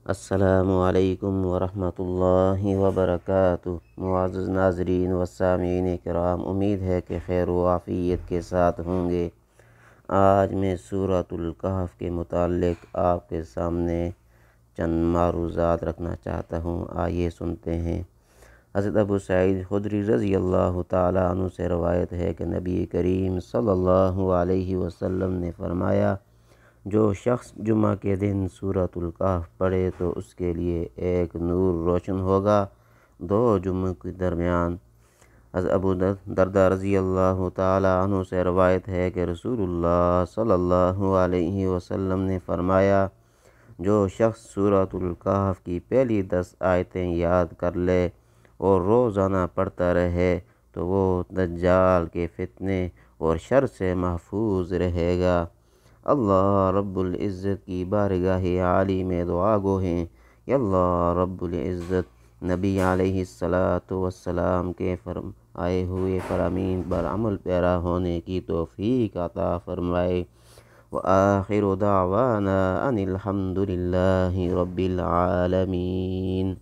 السلام علیکم ورحمۃ اللہ وبرکاتہ۔ معزز ناظرین و سامعین کرام، امید ہے کہ خیر و عافیت کے ساتھ ہوں گے۔ آج میں سورۃ الکہف کے متعلق آپ کے سامنے چند معروضات رکھنا چاہتا ہوں، آئیے سنتے ہیں۔ حضرت ابو سعید خدری رضی اللہ تعالیٰ عنہ سے روایت ہے کہ نبی کریم صلی اللہ علیہ وسلم نے فرمایا، جو شخص جمعہ کے دن سورۃ الکہف پڑھے تو اس کے لیے ایک نور روشن ہوگا دو جمعوں کے درمیان۔ حضرت ابو درداء رضی اللہ تعالیٰ عنہ سے روایت ہے کہ رسول اللہ صلی اللہ علیہ وسلم نے فرمایا، جو شخص سورۃ الکہف کی پہلی 10 آیتیں یاد کر لے اور روزانہ پڑھتا رہے تو وہ دجال کے فتنے اور شر سے محفوظ رہے گا۔ اللہ رب العزت کی بارگاہ عالی میں دعا گو ہیں، یا اللہ رب العزت نبی علیہ السلام کے آئے ہوئے فرامین پر عمل پیرا ہونے کی توفیق عطا فرمائے۔ وآخر دعوانا ان الحمد للہ رب العالمین۔